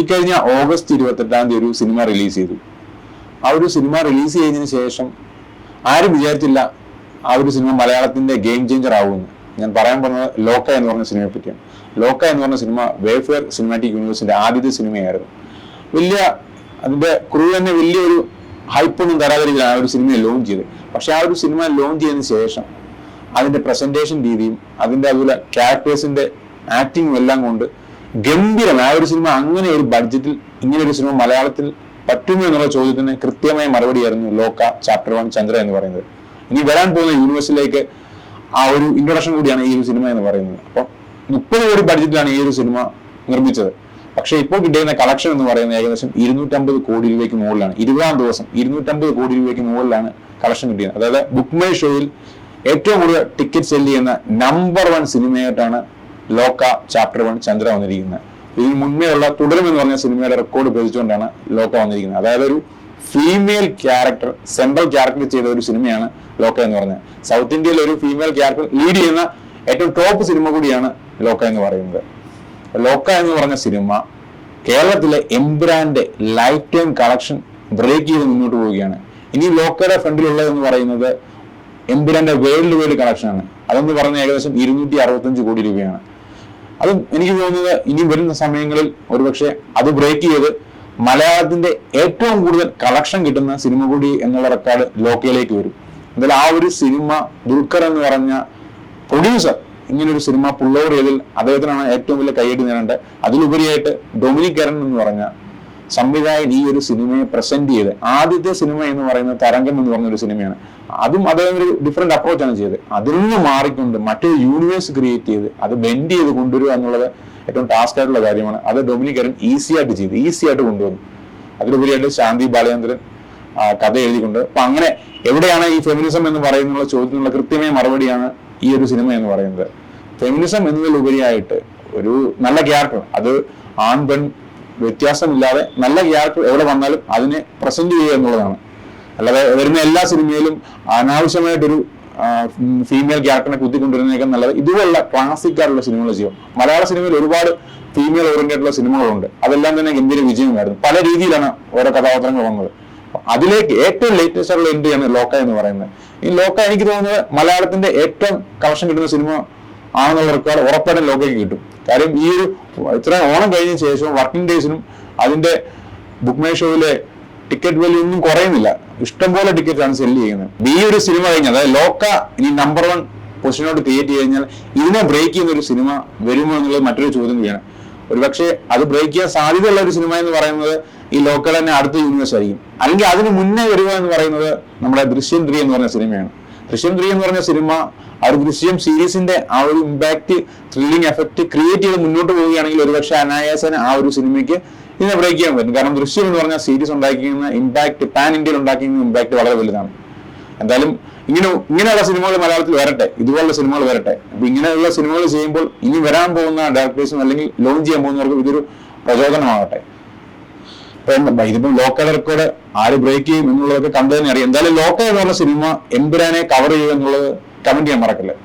ഇക്കഴിഞ്ഞ ഓഗസ്റ്റ് 28 ഒരു cinema release ചെയ്തു. ആ ഒരു സിനിമ റിലീസ് ചെയ്തതിനു ശേഷം ആരും വിചാരിച്ചില്ല ആ ഒരു സിനിമ മലയാളത്തിന്റെ ഗെയിം ചേഞ്ചർ ആവുമെന്ന്. ഞാൻ പറയാൻ പോകുന്നത് ലോക്ക എന്ന് പറഞ്ഞ സിനിമയെ പറ്റിയാണ്. ലോക്ക എന്ന് പറഞ്ഞ സിനിമ വേഫെയർ സിനിമാറ്റിക് യൂണിവേഴ്സിന്റെ ആദ്യത്തെ സിനിമയായിരുന്നു. അതിന്റെ ക്രൂ തന്നെ വലിയൊരു ഹൈപ്പൊന്നും തരാതെ രീതിയിലാണ് ആ ഒരു സിനിമയെ ലോഞ്ച് ചെയ്തത്. പക്ഷെ ആ ഒരു സിനിമ ലോഞ്ച് ചെയ്തതിനു ശേഷം അതിന്റെ പ്രസന്റേഷൻ രീതിയും അതിന്റെ അതുപോലെ ക്യാരക്ടേഴ്സിന്റെ ആക്ടിങ്ങും എല്ലാം കൊണ്ട് ഗംഭീരമായ ഒരു സിനിമ. അങ്ങനെ ഒരു ബഡ്ജറ്റിൽ ഇങ്ങനെ ഒരു സിനിമ മലയാളത്തിൽ പറ്റുമോ എന്നുള്ള ചോദ്യത്തിന് കൃത്യമായ മറുപടിയായിരുന്നു ലോക്ക ചാപ്റ്റർ 1 ചന്ദ്ര എന്ന് പറയുന്നത്. ഇനി വരാൻ പോകുന്ന യൂണിവേഴ്സിലേക്ക് ആ ഒരു ഇൻട്രൊഡക്ഷൻ കൂടിയാണ് ഈ ഒരു സിനിമ എന്ന് പറയുന്നത്. അപ്പൊ 30 കോടി ബഡ്ജറ്റിലാണ് ഈ ഒരു സിനിമ നിർമ്മിച്ചത്. പക്ഷെ ഇപ്പോൾ കിട്ടിയിരുന്ന കളക്ഷൻ എന്ന് പറയുന്നത് ഏകദേശം 250 കോടി രൂപയ്ക്ക് മുകളിലാണ്. 20-ാം ദിവസം 250 കോടി രൂപയ്ക്ക് മുകളിലാണ് കളക്ഷൻ കിട്ടിയത്. അതായത് ബുക്ക് മൈ ഷോയിൽ ഏറ്റവും കൂടുതൽ ടിക്കറ്റ് സെല് ചെയ്യുന്ന നമ്പർ 1 സിനിമയായിട്ടാണ് ലോക്ക ചാപ്റ്റർ 1 ചന്ദ്ര വന്നിരിക്കുന്നത്. ഇതിന് മുന്നേ ഉള്ള തുടരും എന്ന് പറഞ്ഞ സിനിമയുടെ റെക്കോർഡ് ഭേദിച്ചുകൊണ്ടാണ് ലോക്ക വന്നിരിക്കുന്നത്. അതായത് ഒരു ഫീമെയിൽ ക്യാരക്ടർ സെൻട്രൽ ക്യാരക്ടർ ചെയ്ത ഒരു സിനിമയാണ് ലോക്ക എന്ന് പറഞ്ഞത്. സൗത്ത് ഇന്ത്യയിൽ ഒരു ഫീമെയിൽ ക്യാരക്ടർ ലീഡ് ചെയ്യുന്ന ഏറ്റവും ടോപ്പ് സിനിമ കൂടിയാണ് ലോക്ക എന്ന് പറയുന്നത്. ലോക്ക എന്ന് പറഞ്ഞ സിനിമ കേരളത്തിലെ എംബ്രാന്റെ ലൈഫ് ടൈം കളക്ഷൻ ബ്രേക്ക് ചെയ്ത് മുന്നോട്ട് പോവുകയാണ്. ഇനി ലോക്കയുടെ ഫ്രണ്ടിലുള്ളതെന്ന് പറയുന്നത് എംബ്രാന്റെ വേൾഡ് വൈഡ് കളക്ഷനാണ്. അതെന്ന് പറഞ്ഞ ഏകദേശം 265 കോടി രൂപയാണ്. അത് എനിക്ക് തോന്നുന്നത് ഇനി വരുന്ന സമയങ്ങളിൽ ഒരുപക്ഷെ അത് ബ്രേക്ക് ചെയ്ത് മലയാളത്തിന്റെ ഏറ്റവും കൂടുതൽ കളക്ഷൻ കിട്ടുന്ന സിനിമ കൂടി എന്നുള്ള റെക്കോർഡ് ലോക്കയിലേക്ക് വരും. എന്തായാലും ആ ഒരു സിനിമ ദുൽഖർ എന്ന് പറഞ്ഞ പ്രൊഡ്യൂസർ ഇങ്ങനൊരു സിനിമ പുൾ ഓവർ ചെയ്തതിൽ അദ്ദേഹത്തിനാണ് ഏറ്റവും വലിയ കൈയടി നേടേണ്ടത്. അതിലുപരിയായിട്ട് ഡൊമിനിക് കരൺ എന്ന് പറഞ്ഞ സംവിധായകൻ ഈ ഒരു സിനിമയെ പ്രസന്റ് ചെയ്ത് ആദ്യത്തെ സിനിമ എന്ന് പറയുന്നത് തരംഗം എന്ന് പറഞ്ഞൊരു സിനിമയാണ്. അതും അദ്ദേഹം ഒരു ഡിഫറെന്റ് അപ്രോച്ചാണ് ചെയ്തത്. അതിൽ നിന്ന് മാറിക്കൊണ്ട് മറ്റൊരു യൂണിവേഴ്സ് ക്രിയേറ്റ് ചെയ്ത് അത് ബെൻഡ് ചെയ്ത് കൊണ്ടുവരിക എന്നുള്ളത് ഏറ്റവും ടാസ്ക് ആയിട്ടുള്ള കാര്യമാണ്. അത് ഡൊമിനിക് കരൺ ഈസി ആയിട്ട് കൊണ്ടുവന്നു. അതിലുപരിയായിട്ട് ശാന്തി ബാലചന്ദ്രൻ കഥ എഴുതിക്കൊണ്ട്. അപ്പൊ അങ്ങനെ എവിടെയാണ് ഈ ഫെമിനിസം എന്ന് പറയുന്നുള്ള ചോദ്യത്തിനുള്ള കൃത്യമായ മറുപടിയാണ് ഈ ഒരു സിനിമ എന്ന് പറയുന്നത്. ഫെമിനിസം എന്നതിലുപരിയായിട്ട് ഒരു നല്ല ക്യാരക്ടർ, അത് ആൺ പെൺ വ്യത്യാസമില്ലാതെ നല്ല ക്യാരക്ടർ എവിടെ വന്നാലും അതിനെ പ്രസന്റ് ചെയ്യുക എന്നുള്ളതാണ്. അല്ലാതെ വരുന്ന എല്ലാ സിനിമയിലും അനാവശ്യമായിട്ടൊരു ഫീമെയിൽ ക്യാരക്ടറിനെ കുത്തിക്കൊണ്ടിരുന്നേക്കാൻ നല്ലത് ഇതുപോലുള്ള ക്ലാസിക് ആയിട്ടുള്ള സിനിമകൾ ചെയ്യും. മലയാള സിനിമയിൽ ഒരുപാട് ഫീമെയിൽ ഓറിയന്റഡ് സിനിമകളുണ്ട്. അതെല്ലാം തന്നെ ഗംഭീര വിജയമായിരുന്നു. പല രീതിയിലാണ് ഓരോ കഥാപാത്രങ്ങൾ വന്നത്. അതിലേക്ക് ഏറ്റവും ലേറ്റസ്റ്റ് ആയിട്ടുള്ള എൻട്രിയാണ് ലോക്ക എന്ന് പറയുന്നത്. ഈ ലോക്ക എനിക്ക് തോന്നുന്നത് മലയാളത്തിന്റെ ഏറ്റവും കളക്ഷൻ കിട്ടുന്ന സിനിമ ആണെന്നുള്ള റെക്കോർഡ് ഉറപ്പായിട്ടും ലോക്കയ്ക്ക് കിട്ടും. കാര്യം ഈ ഒരു ഇത്ര ഓണം കഴിഞ്ഞ ശേഷവും വർക്കിംഗ് ഡേയ്സിനും അതിന്റെ ബുക്ക് മൈ ഷോയിലെ ടിക്കറ്റ് വാല്യൂ ഒന്നും കുറയുന്നില്ല. ഇഷ്ടംപോലെ ടിക്കറ്റ് ആണ് സെല്ല് ചെയ്യുന്നത്. ഈ ഒരു സിനിമ കഴിഞ്ഞാൽ അതായത് ലോക്ക ഇനി നമ്പർ 1 പൊസിഷനോട്ട് ക്രിയേറ്റ് ചെയ്ത് കഴിഞ്ഞാൽ ഇതിനെ ബ്രേക്ക് ചെയ്യുന്ന ഒരു സിനിമ വരുമോ എന്നുള്ളത് മറ്റൊരു ചോദ്യം കൂടിയാണ്. ഒരുപക്ഷെ അത് ബ്രേക്ക് ചെയ്യാൻ സാധ്യതയുള്ള ഒരു സിനിമ എന്ന് പറയുന്നത് ഈ ലോക്കൽ തന്നെ അടുത്ത യൂണിവേഴ്സ് ആയിരിക്കും. അല്ലെങ്കിൽ അതിന് മുന്നേ വരിക എന്ന് പറയുന്നത് നമ്മുടെ ദൃശ്യം 3 എന്ന് പറഞ്ഞ സിനിമയാണ്. ദൃശ്യം 3 എന്ന് പറഞ്ഞ സിനിമ ആ ഒരു ദൃശ്യം സീരീസിന്റെ ആ ഒരു ഇമ്പാക്ട് ത്രില്ലിംഗ് എഫക്ട് ക്രിയേറ്റ് ചെയ്ത് മുന്നോട്ട് പോവുകയാണെങ്കിൽ ഒരുപക്ഷെ അനായാസന ആ ഒരു സിനിമയ്ക്ക് ഇതിനെ ബ്രേക്ക് ചെയ്യാൻ പറ്റും. കാരണം ദൃശ്യം എന്ന് പറഞ്ഞ സീരീസ് ഉണ്ടാക്കിയിരുന്ന ഇമ്പാക്ട് പാൻ ഇന്ത്യയിൽ ഉണ്ടാക്കിയിരുന്ന ഇമ്പാക്ട് വളരെ വലുതാണ്. എന്തായാലും ഇങ്ങനെയുള്ള സിനിമകൾ മലയാളത്തിൽ വരട്ടെ, ഇതുപോലുള്ള സിനിമകൾ വരട്ടെ. അപ്പൊ ഇങ്ങനെയുള്ള സിനിമകൾ ചെയ്യുമ്പോൾ ഇനി വരാൻ പോകുന്ന ഡയറക്ടേഴ്സും അല്ലെങ്കിൽ ലോഞ്ച് ചെയ്യാൻ പോകുന്നവർക്ക് ഇതൊരു പ്രചോദനമാകട്ടെ. ഇതിപ്പം ലോക്കയുടെ റെക്കോർഡ് ആര് ബ്രേക്ക് ചെയ്യും എന്നുള്ളതൊക്കെ കണ്ടു തന്നെ അറിയാം. എന്തായാലും ലോക്ക എന്ന് പറഞ്ഞ സിനിമ എമ്പുരാനെ കവർ ചെയ്യുക എന്നുള്ളത് കമന്റ് ചെയ്യാൻ മറക്കല്ലേ.